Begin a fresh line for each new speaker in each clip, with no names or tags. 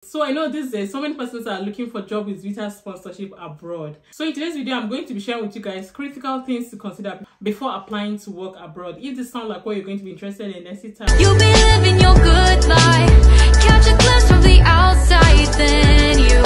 So I know these days so many persons are looking for job with visa sponsorship abroad. So in today's video, I'm going to be sharing with you guys critical things to consider before applying to work abroad. If this sounds like what you're going to be interested in, let's sit down.
You've been living your good life. Catch a glimpse from the outside, then you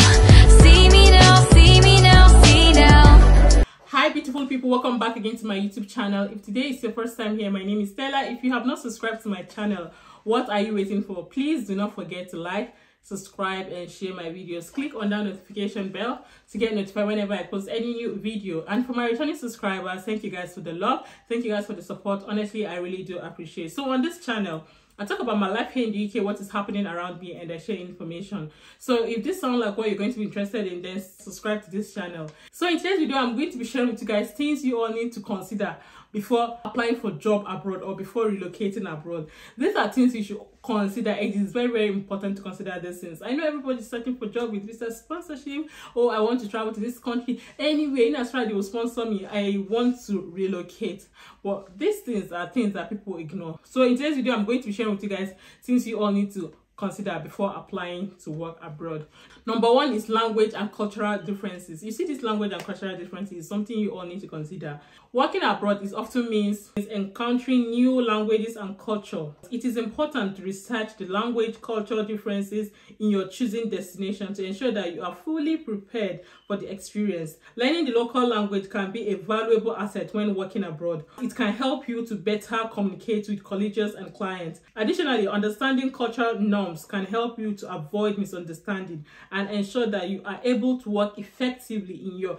see me now, see me now, see now.
Hi beautiful people, welcome back again to my YouTube channel. If today is your first time here, my name is Stella. If you have not subscribed to my channel, what are you waiting for? Please do not forget to like, subscribe and share my videos. Click on that notification bell to get notified whenever I post any new video. And for my returning subscribers, thank you guys for the love, thank you guys for the support. Honestly, I really do appreciate. So on this channel, I talk about my life here in the UK, what is happening around me, and I share information. So if this sounds like what you're going to be interested in, then subscribe to this channel. So in today's video, I'm going to be sharing with you guys things you all need to consider before applying for job abroad or before relocating abroad. These are things you should consider. It is very, very important to consider these things. I know everybody's searching for job with visa sponsorship. Oh, I want to travel to this country. Anyway, in Australia, they will sponsor me. I want to relocate. But these things are things that people ignore. So in today's video, I'm going to be sharing with you guys things you all need to consider before applying to work abroad. Number one is language and cultural differences. You see, this language and cultural differences is something you all need to consider. Working abroad often means encountering new languages and culture. It is important to research the language cultural differences in your choosing destination to ensure that you are fully prepared for the experience. Learning the local language can be a valuable asset when working abroad. It can help you to better communicate with colleagues and clients. Additionally, understanding cultural norms can help you to avoid misunderstanding and ensure that you are able to work effectively in your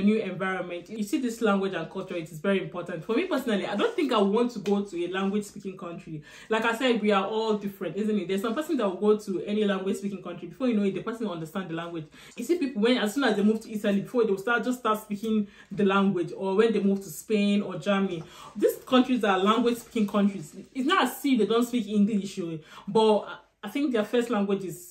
new environment. You see, this language and culture, it is very important. For me personally, I don't think I want to go to a language speaking country. Like I said, we are all different, isn't it? There's some person that will go to any language speaking country, before you know it, the person will understand the language. You see people, when as soon as they move to Italy, before they will start speaking the language, or when they move to Spain or Germany, these countries are language speaking countries. It's not as if they don't speak English, but I think their first language is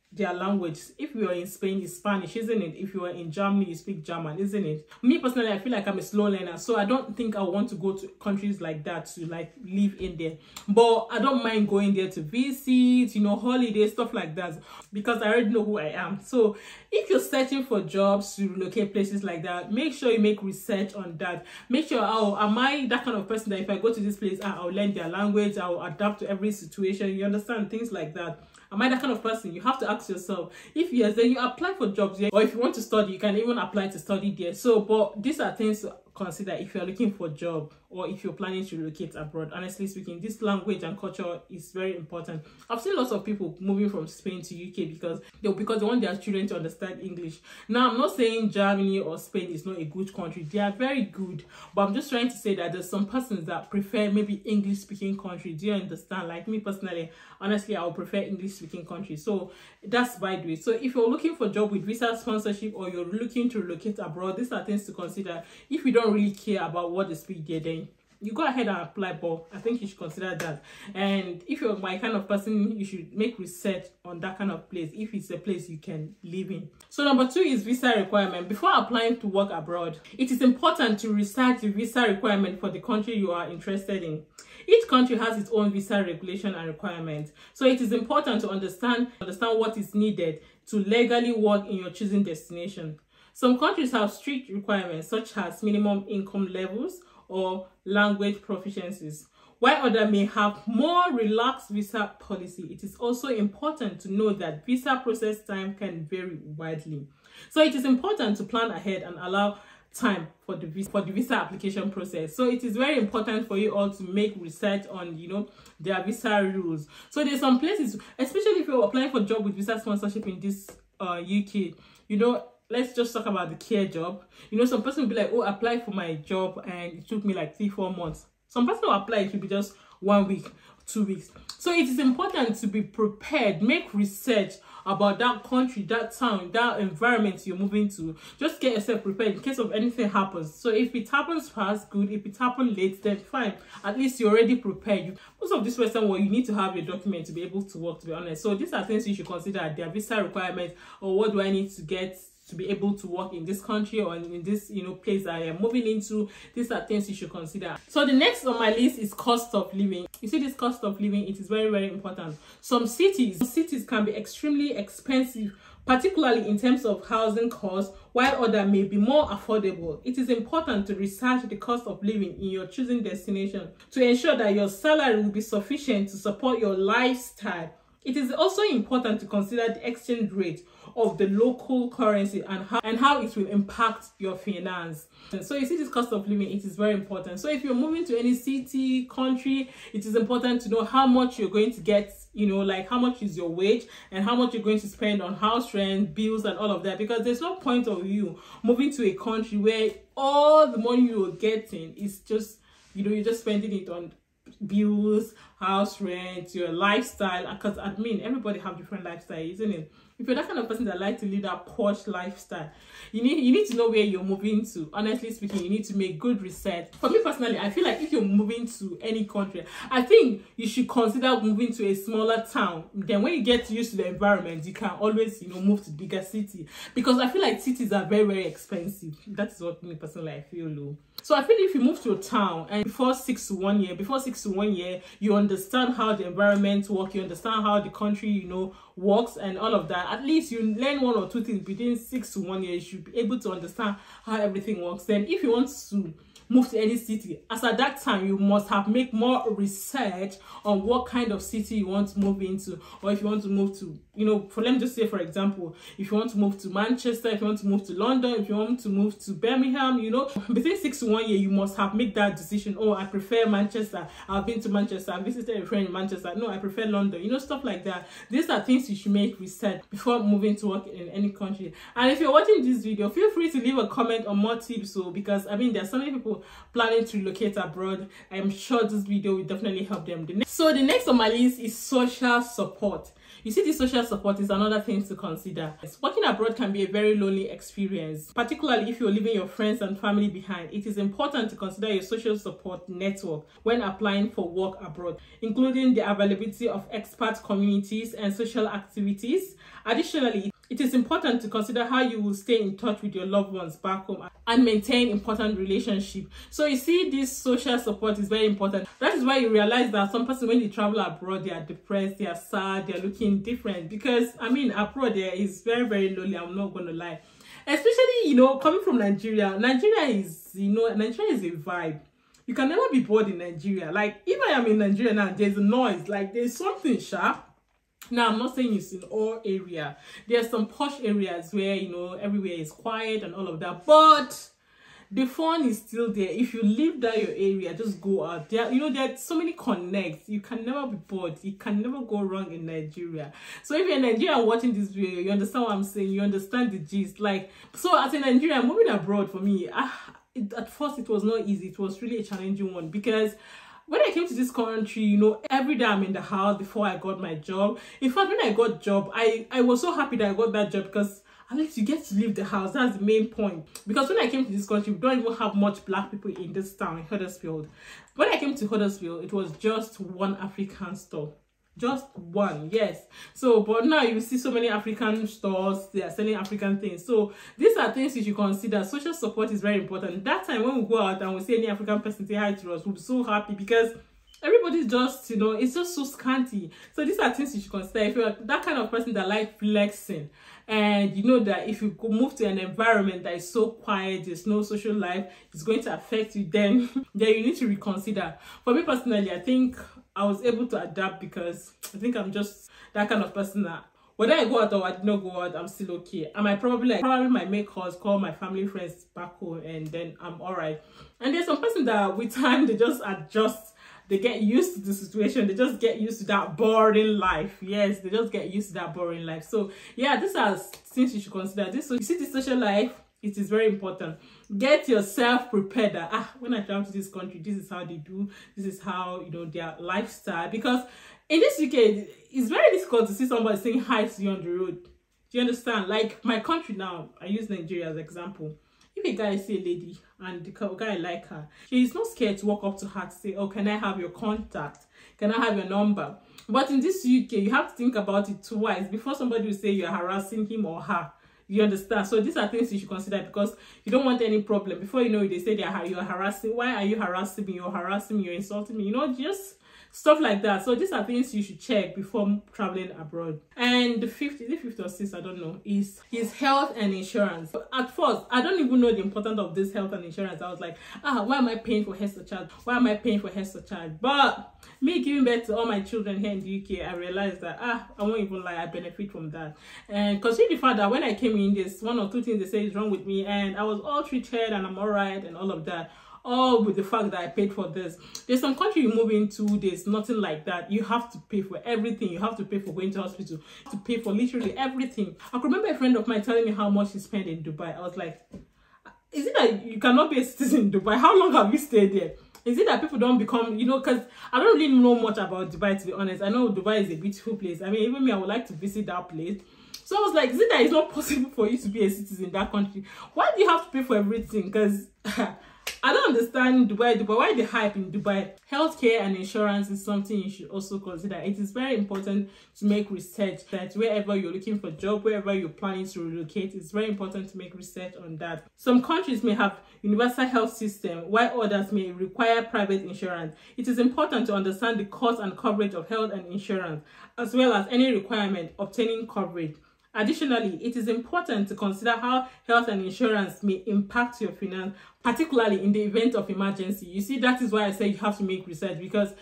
their language. If you are in Spain, it's Spanish, isn't it? If you are in Germany, you speak German, isn't it? Me personally, I feel like I'm a slow learner, so I don't think I want to go to countries like that to like live in there. But I don't mind going there to visit, holidays, stuff like that, because I already know who I am. So if you're searching for jobs to relocate places like that, make sure you make research on that. Make sure, oh, am I that kind of person that if I go to this place, I'll learn their language, I'll adapt to every situation, you understand, things like that. Am I that kind of person? You have to ask yourself. If yes, then you apply for jobs there. Or if you want to study, you can even apply to study there. So, but these are things to consider if you're looking for a job or if you're planning to relocate abroad. Honestly speaking, this language and culture is very important. I've seen lots of people moving from Spain to UK because they want their children to understand English. Now, I'm not saying Germany or Spain is not a good country. They are very good, but I'm just trying to say that there's some persons that prefer maybe English speaking country. Do you understand? Like me personally, honestly, I would prefer English speaking country. So that's by the way. So if you're looking for a job with visa sponsorship or you're looking to relocate abroad, these are things to consider. If you don't really care about what they speak there, then you go ahead and apply, but I think you should consider that. And if you're my kind of person, you should make research on that kind of place if it's a place you can live in. So number two is visa requirement. Before applying to work abroad, it is important to research the visa requirement for the country you are interested in. Each country has its own visa regulation and requirements, so it is important to understand what is needed to legally work in your choosing destination. Some countries have strict requirements such as minimum income levels or language proficiencies, while others may have more relaxed visa policy. It is also important to know that visa process time can vary widely. So it is important to plan ahead and allow time for the visa application process. So it is very important for you all to make research on their visa rules. So there's some places, especially if you're applying for a job with visa sponsorship in this UK, let's just talk about the care job. Some person will be like, oh, apply for my job and it took me like 3-4 months. Some person will apply, it will be just 1 week, 2 weeks. So it is important to be prepared, make research about that country, that town, that environment you're moving to. Just get yourself prepared in case of anything happens. So if it happens fast, good. If it happens late, then fine. At least you're already prepared. Most of this Western world, you need to have your document to be able to work, to be honest. So these are things you should consider, their visa requirements, or what do I need to get to be able to work in this country or in this, you know, place that I am moving into. These are things you should consider. So the next on my list is cost of living. You see, this cost of living, it is very, very important. Some cities can be extremely expensive, particularly in terms of housing costs, while others may be more affordable. It is important to research the cost of living in your choosing destination to ensure that your salary will be sufficient to support your lifestyle. It is also important to consider the exchange rate of the local currency and how it will impact your finance. And so you see, this cost of living, it is very important. So if you're moving to any city, country, it is important to know how much you're going to get, you know, like how much is your wage and how much you're going to spend on house rent, bills and all of that, because there's no point of you moving to a country where all the money you're getting is just, you know, you're just spending it on bills, house rent, your lifestyle. Because I mean, everybody have different lifestyle, isn't it? If you're that kind of person that like to live that posh lifestyle, you need to know where you're moving to. Honestly speaking, you need to make good research. For me personally, I feel like if you're moving to any country, I think you should consider moving to a smaller town. Then when you get used to the environment, you can always, you know, move to bigger city, because I feel like cities are very, very expensive. That's what me personally I feel low. So I feel if you move to a town and before 6 to 1 year, you understand how the environment works, you understand how the country, you know, works and all of that. At least you learn 1 or 2 things within 6 to 1 year. You should be able to understand how everything works. Then if you want to move to any city, as at that time you must have make more research on what kind of city you want to move into, or if you want to move to, you know, let me just say, for example, if you want to move to Manchester, if you want to move to London, if you want to move to Birmingham, you know, between 6 to 1 year you must have make that decision. Oh, I prefer Manchester, I've been to Manchester, I visited a friend in Manchester, no, I prefer London, you know, stuff like that. These are things you should make research before moving to work in any country. And if you're watching this video, feel free to leave a comment on more tips, so because I mean there's so many people planning to relocate abroad. I'm sure this video will definitely help them. So the next on my list is social support. You see, this social support is another thing to consider. Working abroad can be a very lonely experience, particularly if you're leaving your friends and family behind. It is important to consider your social support network when applying for work abroad, including the availability of expat communities and social activities. Additionally, it is important to consider how you will stay in touch with your loved ones back home and maintain important relationships. So you see, this social support is very important. That is why you realize that some person, when they travel abroad, they are depressed, they are sad, they are looking different, because I mean abroad there is very, very lonely. I'm not going to lie, especially, you know, coming from Nigeria is, you know, Nigeria is a vibe. You can never be bored in Nigeria. Like if I am in Nigeria now, there's a noise, like there's something sharp. Now, I'm not saying it's in all area. There are some posh areas where, you know, everywhere is quiet and all of that, but the fun is still there. If you live that your area, just go out there. You know, there are so many connects. You can never be bored. You can never go wrong in Nigeria. So if you're in Nigeria watching this video, you understand what I'm saying. You understand the gist. Like, so as a Nigerian moving abroad, for me, at first it was not easy. It was really a challenging one, because when I came to this country, you know, every day I'm in the house before I got my job. In fact, when I got job, I was so happy that I got that job, because at least you get to leave the house. That's the main point. Because when I came to this country, we don't even have much black people in this town, in Huddersfield. When I came to Huddersfield, it was just one African store. Just one, yes. So, but now you see so many African stores, they are selling African things. So these are things you should consider. Social support is very important. That time when we go out and we see any African person say hi to us, we'll be so happy, because everybody's just, you know, it's just so scanty. So these are things you should consider. If you're that kind of person that like flexing, and you know that if you move to an environment that is so quiet, there's no social life, it's going to affect you, then you need to reconsider. For me personally, I think I was able to adapt, because I think I'm just that kind of person that whether I go out or I did not go out, I'm still okay. I might probably might make calls, call my family friends back home, and then I'm all right. And there's some person that with time they just adjust. They get used to the situation. They just get used to that boring life. Yes, they just get used to that boring life. So yeah, these are things you should consider. So you see, the social life, it is very important. Get yourself prepared that when I travel to this country, this is how they do, this is how, you know, their lifestyle. Because in this UK, it's very difficult to see somebody saying hi to you on the road. Do you understand? Like my country now, I use Nigeria as an example. If a guy see a lady and the guy like her, he's not scared to walk up to her to say, oh, can I have your contact? Can I have your number? But in this UK, you have to think about it twice before somebody will say you're harassing him or her. You understand? So these are things you should consider, because you don't want any problem. Before you know it, they say you're harassing. Why are you harassing me? You're harassing me. You're insulting me. You know, just stuff like that. So these are things you should check before traveling abroad. And the fifth, is it fifth or sixth, I don't know, is health and insurance. At first, I don't even know the importance of this health and insurance. I was like, why am I paying for health surcharge? Why am I paying for health surcharge? But me giving birth to all my children here in the UK, I realized that I won't even lie, I benefit from that. And considering the fact that when I came in, there's one or two things they say is wrong with me, and I was all treated and I'm all right and all of that, all with the fact that I paid for this. There's some country you move into, there's nothing like that. You have to pay for everything. You have to pay for going to hospital, to pay for literally everything. I could remember a friend of mine telling me how much she spent in Dubai. I was like, is it that you cannot be a citizen in Dubai? How long have you stayed there? Is it that people don't become, you know, because I don't really know much about Dubai, to be honest. I know Dubai is a beautiful place. I mean, even me, I would like to visit that place. So I was like, is it that it's not possible for you to be a citizen in that country? Why do you have to pay for everything? Because I don't understand Dubai. Why the hype in Dubai? Healthcare and insurance is something you should also consider. It is very important to make research that wherever you're looking for a job, wherever you're planning to relocate, it's very important to make research on that. Some countries may have universal health system, while others may require private insurance. It is important to understand the cost and coverage of health and insurance, as well as any requirement obtaining coverage. Additionally, it is important to consider how health and insurance may impact your finance, particularly in the event of emergency. You see, that is why I say you have to make research, because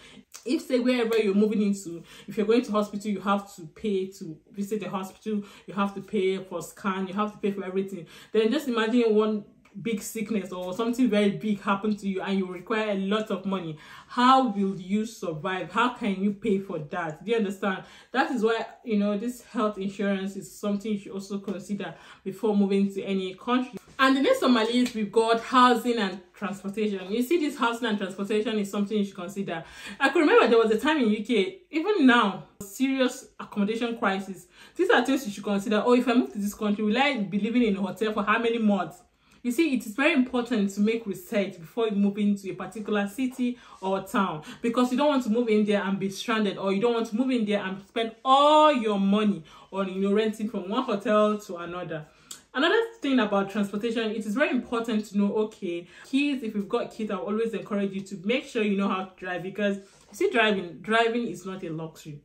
if, say, wherever you're moving into, if you're going to hospital, you have to pay to visit the hospital, you have to pay for scan, you have to pay for everything. Then just imagine one big sickness or something very big happen to you and you require a lot of money. How will you survive? How can you pay for that? Do you understand? That is why, you know, this health insurance is something you should also consider before moving to any country. And the next on my list, we've got housing and transportation. You see, this housing and transportation is something you should consider. I can remember there was a time in UK, even now, serious accommodation crisis. These are things you should consider. Oh, if I move to this country, will I be living in a hotel for how many months? You see, it is very important to make research before you move into a particular city or town, because you don't want to move in there and be stranded, or you don't want to move in there and spend all your money on, you know, renting from one hotel to another. Another thing about transportation, it is very important to know, okay, kids, if you've got kids, I will always encourage you to make sure you know how to drive, because you see, driving is not a luxury.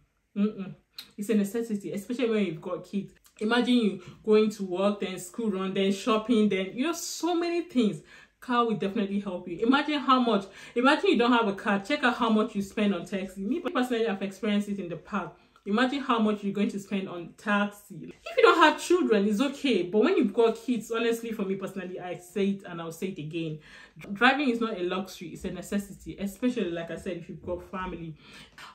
It's a necessity, especially when you've got kids. Imagine you going to work, then school run, then shopping, then, you know, so many things. Car will definitely help you. Imagine you don't have a car, check out how much you spend on taxi. Me personally, I've experienced it in the past. Imagine how much you're going to spend on taxi. If you don't have children, it's okay. But when you've got kids, honestly, for me personally, I say it and I'll say it again. Driving is not a luxury, it's a necessity. Especially, like I said, if you've got family.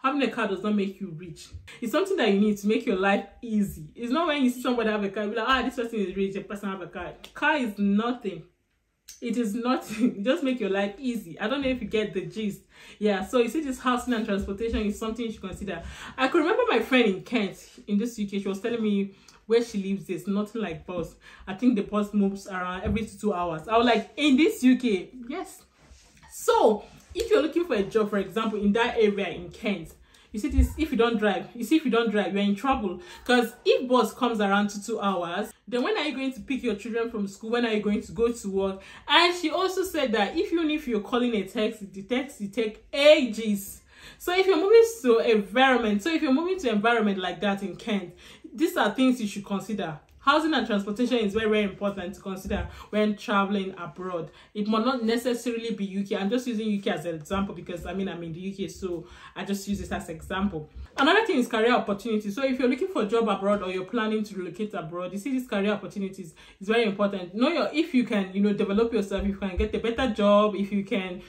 Having a car does not make you rich. It's something that you need to make your life easy. It's not when you see somebody have a car, you're like, this person is rich, a person have a car. Car is nothing. It is nothing. Just make your life easy. I don't know if you get the gist. Yeah, so you see, this housing and transportation is something you should consider. I could remember my friend in Kent, in this UK, she was telling me where she lives, there's nothing like bus. I think the bus moves around every 2 hours. I was like, in this UK? Yes. So if you're looking for a job, for example, in that area in Kent, you see this, if you don't drive, you're in trouble. Because if bus comes around 2 hours, then when are you going to pick your children from school? When are you going to go to work? And she also said that even if you're calling a taxi, the taxi take ages. So if you're moving to an environment like that in Kent, these are things you should consider. Housing and transportation is very, very important to consider when traveling abroad. It might not necessarily be UK. I'm just using UK as an example because, I mean, I'm in the UK, so I just use this as an example. Another thing is career opportunities. So if you're looking for a job abroad or you're planning to relocate abroad, you see these career opportunities is very important. If you can, develop yourself, if you can get a better job, if you can,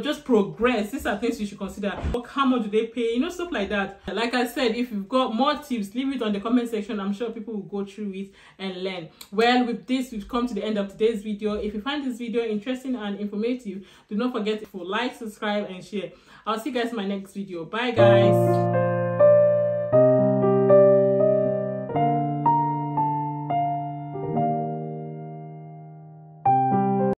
just progress. These are things you should consider. How much do they pay? Stuff like that. Like I said, if you've got more tips, leave it on the comment section. I'm sure people will go through it and learn. Well, with this, we've come to the end of today's video. If you find this video interesting and informative, do not forget to like, subscribe, and share. I'll see you guys in my next video. Bye, guys.